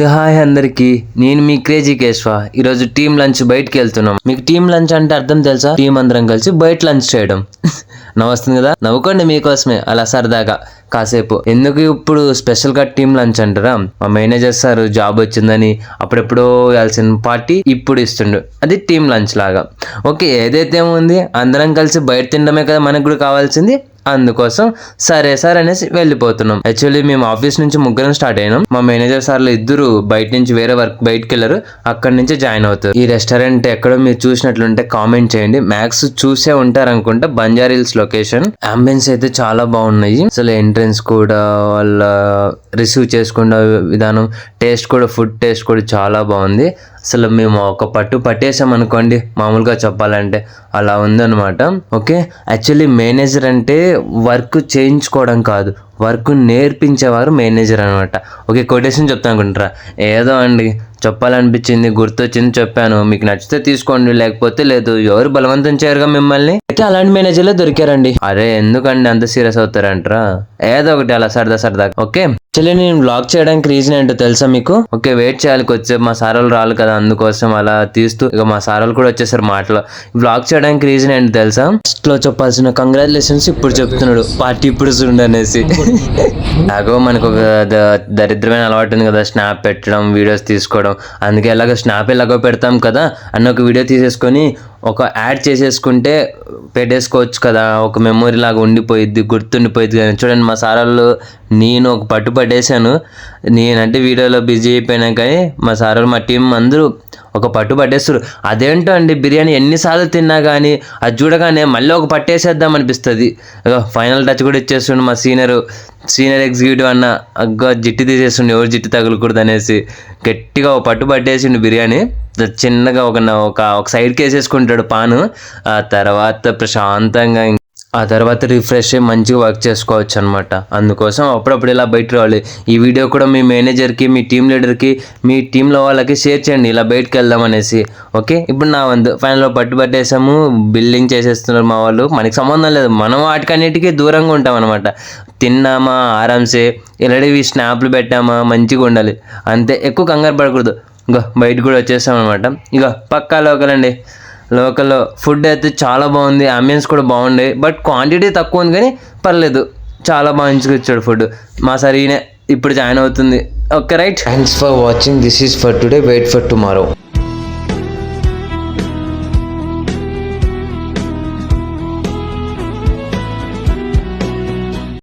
Hi అందరికి, నేను మీ crazy Keshava. ఈరోజు టీమ్ లంచ్ బయటకు వెళ్తున్నాం. మీకు టీమ్ లంచ్ అంటే అర్థం తెలుసా? టీం అందరం కలిసి బయట లంచ్ చేయడం. నవ్వుతుంది కదా, నవ్వుకోండి మీకోసమే అలా సరదాగా కాసేపు. ఎందుకు ఇప్పుడు స్పెషల్ గా టీమ్ లంచ్ అంటారా? మా మేనేజర్ సార్ జాబ్ వచ్చిందని అప్పుడెప్పుడో ఇవ్వాల్సిన పార్టీ ఇప్పుడు ఇస్తుండు, అది టీమ్ లంచ్ లాగా. ఓకే, ఏదైతే ఉంది అందరం కలిసి బయట తినడమే కదా మనకు కూడా కావాల్సింది. అందుకోసం సరే సార్ అనేసి వెళ్ళిపోతున్నాం. యాక్చువల్లీ మేము ఆఫీస్ నుంచి ముగ్గురం స్టార్ట్ అయినాం. మా మేనేజర్ సార్లు ఇద్దరు బయట నుంచి వేరే వర్క్ బయటకు వెళ్ళారు, అక్కడి నుంచి జాయిన్ అవుతారు. ఈ రెస్టారెంట్ ఎక్కడో మీరు చూసినట్లుంటే కామెంట్ చేయండి. మ్యాక్స్ చూసే ఉంటారు అనుకుంటా. బంజారీల్స్ లొకేషన్. అంబియన్స్ అయితే చాలా బాగున్నాయి. అసలు ఎంట్రన్స్ కూడా, వాళ్ళ రిసీవ్ చేసుకున్న విధానం, టేస్ట్ కూడా, ఫుడ్ టేస్ట్ కూడా చాలా బాగుంది. అసలు మేము ఒక పట్టు పట్టేసాం అనుకోండి, మామూలుగా చెప్పాలంటే అలా ఉందన్నమాట. ఓకే, యాక్చువల్లీ మేనేజర్ అంటే వర్క్ చేయించుకోవడం కాదు, వర్క్ నేర్పించేవారు మేనేజర్ అనమాట. ఓకే, కొటేషన్ చెప్తాను అనుకుంటారా? ఏదో అండి, చెప్పాలనిపించింది, గుర్తొచ్చింది చెప్పాను. మీకు నచ్చితే తీసుకోండి, లేకపోతే లేదు. ఎవరు బలవంతం చేయరుగా మిమ్మల్ని. అయితే అలాంటి మేనేజర్లే దొరికారండి. అరే ఎందుకండి అంత సీరియస్ అవుతారంటారా? ఏదో ఒకటి అలా సరదా. ఓకే, యాక్చువల్లీ నేను వ్లాగ్ చేయడానికి రీజన్ ఏంటో తెలుసా మీకు? ఓకే, వెయిట్ చేయాలి కొంచెం, మా సార్ వాళ్ళు రాళ్ళు కదా, అందుకోసం అలా తీస్తూ ఇక మా సార్ వాళ్ళు కూడా వచ్చేసారు మాటలో. వ్లాగ్ చేయడానికి రీజన్ ఏంటో తెలుసా? ఫస్ట్ లో చెప్పాల్సిన కంగ్రాచులేషన్స్ ఇప్పుడు చెప్తున్నాడు, పార్టీ ఇప్పుడు చూడండి అనేసి. అగో మనకు ఒక దరిద్రమైన అలవాటు ఉంది కదా, స్నాప్ పెట్టడం, వీడియోస్ తీసుకోవడం. అందుకే ఎలాగో స్నాప్ ఎలాగో పెడతాం కదా అన్న ఒక వీడియో తీసేసుకొని ఒక యాడ్ చేసేసుకుంటే పెట్టేసుకోవచ్చు కదా, ఒక మెమొరీ లాగా ఉండిపోయిద్ది, గుర్తుండిపోయిద్ది. కానీ చూడండి మా సార్ వాళ్ళు, నేను ఒక పట్టు పట్టేశాను. నేనంటే వీడియోలో బిజీ అయిపోయినా కానీ మా సార్ వాళ్ళు, మా టీం అందరూ ఒక పట్టు పట్టేస్తారు. అదేంటో అండి, బిర్యానీ ఎన్నిసార్లు తిన్నా కానీ అది చూడగానే మళ్ళీ ఒక పట్టేసేద్దాం అనిపిస్తుంది. ఫైనల్ టచ్ కూడా ఇచ్చేస్తుండే మా సీనియర్ ఎగ్జిక్యూటివ్ అన్న. జిట్టు తీసేస్తుండే, ఎవరు జిట్టు తగలకూడదు అనేసి గట్టిగా ఒక పట్టు పట్టేసిండు బిర్యానీ. చిన్నగా ఒక సైడ్కి వేసేసుకుంటాడు పాను. ఆ తర్వాత ప్రశాంతంగా, ఆ తర్వాత రిఫ్రెష్ అయ్యి మంచిగా వర్క్ చేసుకోవచ్చు అనమాట. అందుకోసం అప్పుడప్పుడు ఇలా బయట రావాలి. ఈ వీడియో కూడా మీ మేనేజర్కి, మీ టీం లీడర్కి, మీ టీంలో వాళ్ళకి షేర్ చేయండి, ఇలా బయటకు వెళ్దాం అనేసి. ఓకే, ఇప్పుడు నా వంతు ఫైనల్లో పట్టేసాము. బిల్డింగ్ చేసేస్తున్నారు మా వాళ్ళు. మనకి సంబంధం లేదు, మనం వాటికన్నిటికీ దూరంగా ఉంటాం అనమాట. తిన్నామా ఆరామ్సే, ఇలాంటివి స్నాప్లు పెట్టామా మంచిగా ఉండాలి అంతే, ఎక్కువ కంగారు పడకూడదు. ఇగో బయట కూడా వచ్చేస్తాం అనమాట. ఇగో పక్కా లోకల్ అండి. లోకల్లో ఫుడ్ అయితే చాలా బాగుంది, అంబియన్స్ కూడా బాగుండే, బట్ క్వాంటిటీ తక్కువ ఉంది కానీ పర్లేదు, చాలా మంచిగా ఇచ్చాడు ఫుడ్. మా సరీనే ఇప్పుడు జాయిన్ అవుతుంది. Okay right, thanks for watching. This is for today, wait for tomorrow.